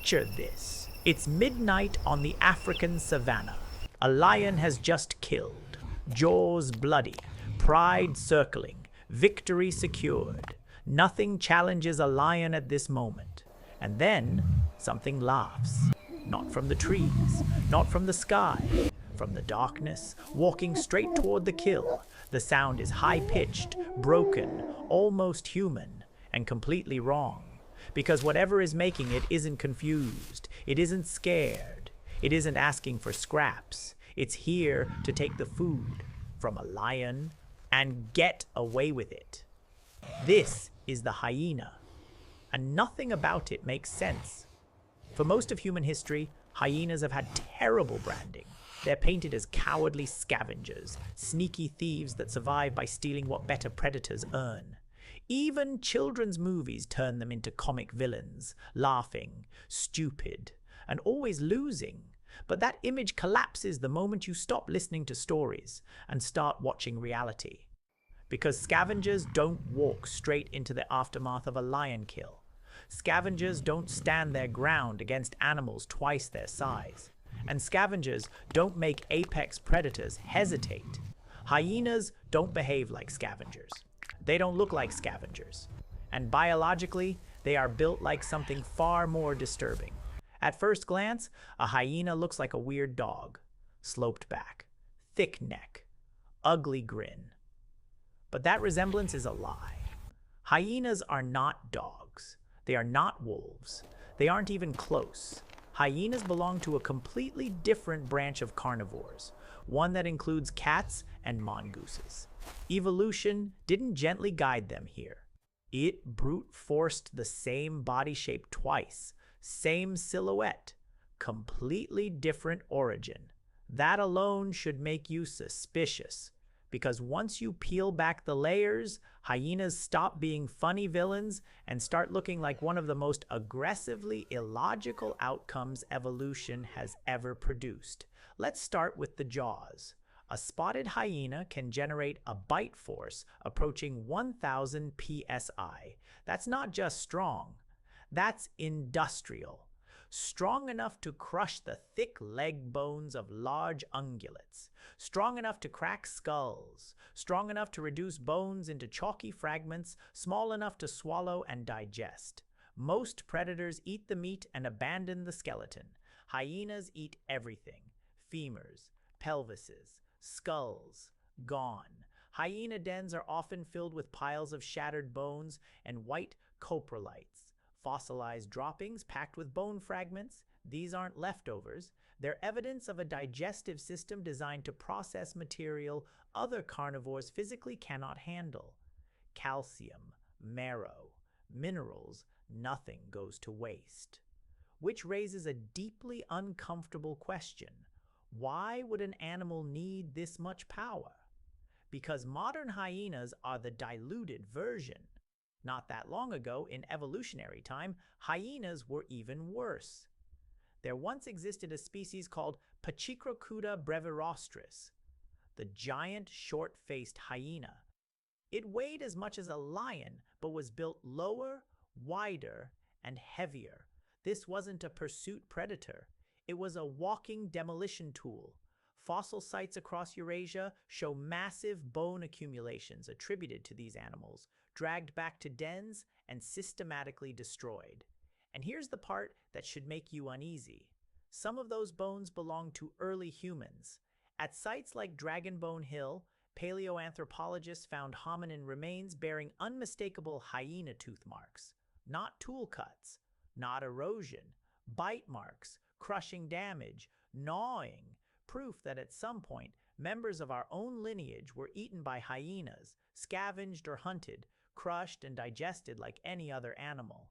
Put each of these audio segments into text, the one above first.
Picture this. It's midnight on the African savannah. A lion has just killed. Jaws bloody, pride circling, victory secured. Nothing challenges a lion at this moment. And then something laughs. Not from the trees, not from the sky, from the darkness, walking straight toward the kill. The sound is high-pitched, broken, almost human, and completely wrong. Because whatever is making it isn't confused, it isn't scared, it isn't asking for scraps. It's here to take the food from a lion and get away with it. This is the hyena, and nothing about it makes sense. For most of human history, hyenas have had terrible branding. They're painted as cowardly scavengers, sneaky thieves that survive by stealing what better predators earn. Even children's movies turn them into comic villains, laughing, stupid, and always losing. But that image collapses the moment you stop listening to stories and start watching reality. Because scavengers don't walk straight into the aftermath of a lion kill. Scavengers don't stand their ground against animals twice their size. And scavengers don't make apex predators hesitate. Hyenas don't behave like scavengers. They don't look like scavengers. And biologically, they are built like something far more disturbing. At first glance, a hyena looks like a weird dog. Sloped back, thick neck, ugly grin. But that resemblance is a lie. Hyenas are not dogs. They are not wolves. They aren't even close. Hyenas belong to a completely different branch of carnivores, one that includes cats and mongooses. Evolution didn't gently guide them here. It brute forced the same body shape twice, same silhouette, completely different origin. That alone should make you suspicious, because once you peel back the layers, hyenas stop being funny villains and start looking like one of the most aggressively illogical outcomes evolution has ever produced. Let's start with the jaws. A spotted hyena can generate a bite force approaching 1,000 psi. That's not just strong, that's industrial. Strong enough to crush the thick leg bones of large ungulates. Strong enough to crack skulls. Strong enough to reduce bones into chalky fragments, small enough to swallow and digest. Most predators eat the meat and abandon the skeleton. Hyenas eat everything. Femurs, pelvises, skulls, gone. Hyena dens are often filled with piles of shattered bones and white coprolites, fossilized droppings packed with bone fragments. These aren't leftovers. They're evidence of a digestive system designed to process material other carnivores physically cannot handle. Calcium, marrow, minerals, nothing goes to waste. Which raises a deeply uncomfortable question. Why would an animal need this much power? Because modern hyenas are the diluted version. Not that long ago, in evolutionary time, hyenas were even worse. There once existed a species called Pachycrocuta brevirostris, the giant short-faced hyena. It weighed as much as a lion, but was built lower, wider, and heavier. This wasn't a pursuit predator. It was a walking demolition tool. Fossil sites across Eurasia show massive bone accumulations attributed to these animals, dragged back to dens and systematically destroyed. And here's the part that should make you uneasy. Some of those bones belong to early humans. At sites like Dragon Bone Hill, paleoanthropologists found hominin remains bearing unmistakable hyena tooth marks. Not tool cuts, not erosion, bite marks, crushing damage, gnawing, proof that at some point, members of our own lineage were eaten by hyenas, scavenged or hunted, crushed and digested like any other animal.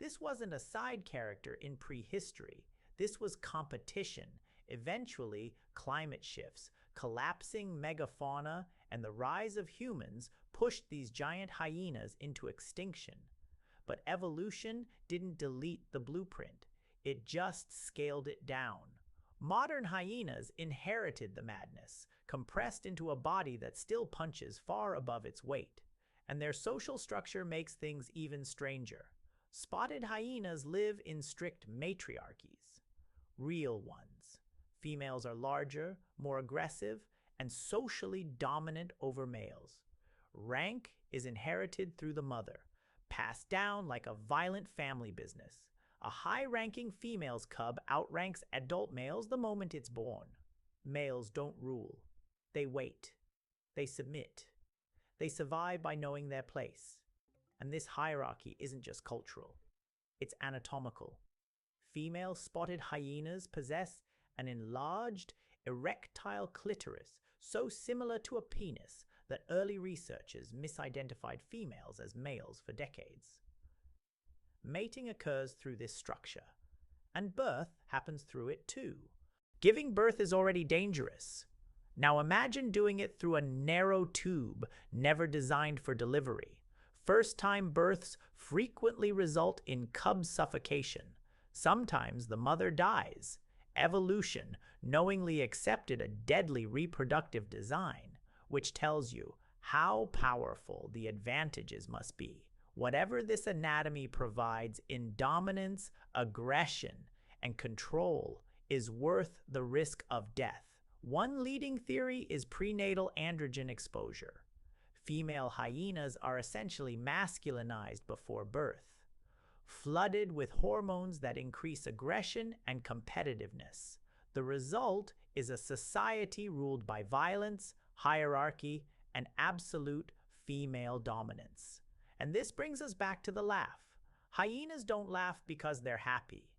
This wasn't a side character in prehistory. This was competition. Eventually, climate shifts, collapsing megafauna, and the rise of humans pushed these giant hyenas into extinction. But evolution didn't delete the blueprint. It just scaled it down. Modern hyenas inherited the madness, compressed into a body that still punches far above its weight. And their social structure makes things even stranger. Spotted hyenas live in strict matriarchies, real ones. Females are larger, more aggressive, and socially dominant over males. Rank is inherited through the mother, passed down like a violent family business. A high-ranking female's cub outranks adult males the moment it's born. Males don't rule. They wait. They submit. They survive by knowing their place. And this hierarchy isn't just cultural. It's anatomical. Female spotted hyenas possess an enlarged, erectile clitoris so similar to a penis that early researchers misidentified females as males for decades. Mating occurs through this structure, and birth happens through it too. Giving birth is already dangerous. Now imagine doing it through a narrow tube never designed for delivery. First-time births frequently result in cub suffocation. Sometimes the mother dies. Evolution knowingly accepted a deadly reproductive design, which tells you how powerful the advantages must be. Whatever this anatomy provides in dominance, aggression, and control is worth the risk of death. One leading theory is prenatal androgen exposure. Female hyenas are essentially masculinized before birth, flooded with hormones that increase aggression and competitiveness. The result is a society ruled by violence, hierarchy, and absolute female dominance. And this brings us back to the laugh. Hyenas don't laugh because they're happy.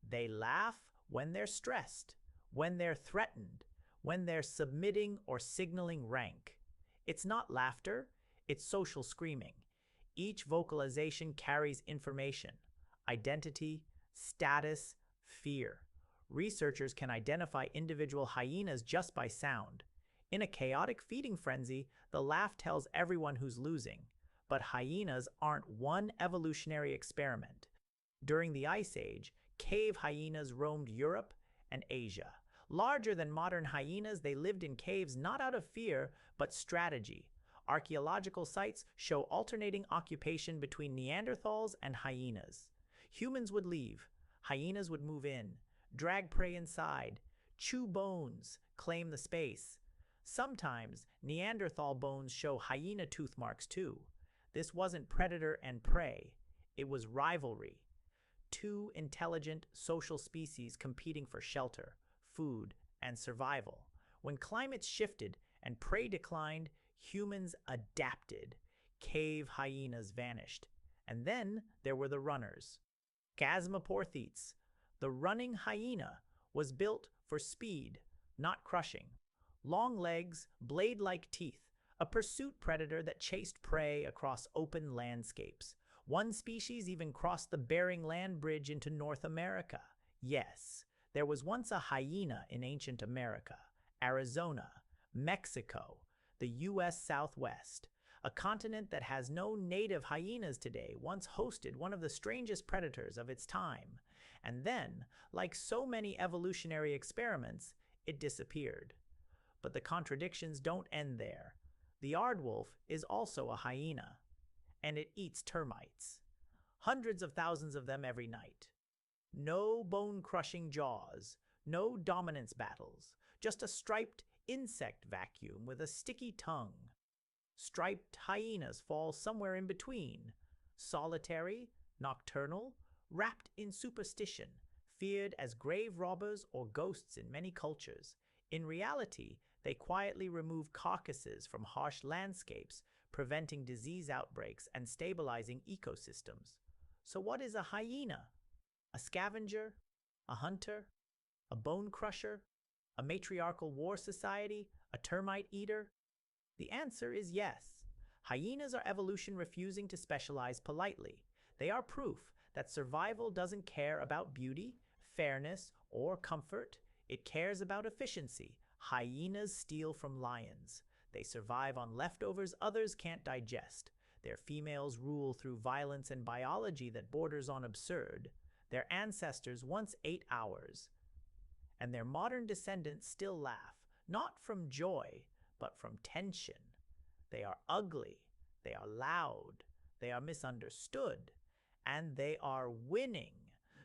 They laugh when they're stressed, when they're threatened, when they're submitting or signaling rank. It's not laughter, it's social screaming. Each vocalization carries information, identity, status, fear. Researchers can identify individual hyenas just by sound. In a chaotic feeding frenzy, the laugh tells everyone who's losing. But hyenas aren't one evolutionary experiment. During the Ice Age, cave hyenas roamed Europe and Asia. Larger than modern hyenas, they lived in caves not out of fear, but strategy. Archaeological sites show alternating occupation between Neanderthals and hyenas. Humans would leave. Hyenas would move in, drag prey inside, chew bones, claim the space. Sometimes Neanderthal bones show hyena tooth marks too. This wasn't predator and prey. It was rivalry. Two intelligent social species competing for shelter, food, and survival. When climates shifted and prey declined, humans adapted. Cave hyenas vanished. And then there were the runners. Chasmoporthetes. The running hyena was built for speed, not crushing. Long legs, blade-like teeth, a pursuit predator that chased prey across open landscapes. One species even crossed the Bering Land Bridge into North America. Yes, there was once a hyena in ancient America, Arizona, Mexico, the US Southwest. A continent that has no native hyenas today once hosted one of the strangest predators of its time. And then, like so many evolutionary experiments, it disappeared. But the contradictions don't end there. The aardwolf is also a hyena, and it eats termites. Hundreds of thousands of them every night. No bone-crushing jaws, no dominance battles, just a striped insect vacuum with a sticky tongue. Striped hyenas fall somewhere in between, solitary, nocturnal, wrapped in superstition, feared as grave robbers or ghosts in many cultures. In reality, they quietly remove carcasses from harsh landscapes, preventing disease outbreaks and stabilizing ecosystems. So what is a hyena? A scavenger? A hunter? A bone crusher? A matriarchal war society? A termite eater? The answer is yes. Hyenas are evolution refusing to specialize politely. They are proof that survival doesn't care about beauty, fairness, or comfort. It cares about efficiency. Hyenas steal from lions. They survive on leftovers others can't digest. Their females rule through violence and biology that borders on absurd. Their ancestors once ate ours. And their modern descendants still laugh, not from joy, but from tension. They are ugly. They are loud. They are misunderstood. and they are winning.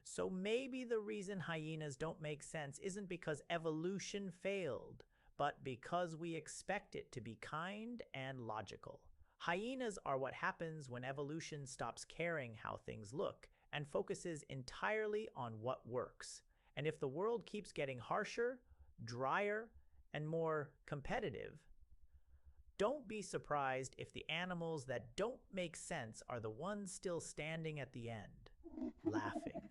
So maybe the reason hyenas don't make sense isn't because evolution failed, but because we expect it to be kind and logical. Hyenas are what happens when evolution stops caring how things look and focuses entirely on what works. And if the world keeps getting harsher, drier, and more competitive, don't be surprised if the animals that don't make sense are the ones still standing at the end, laughing.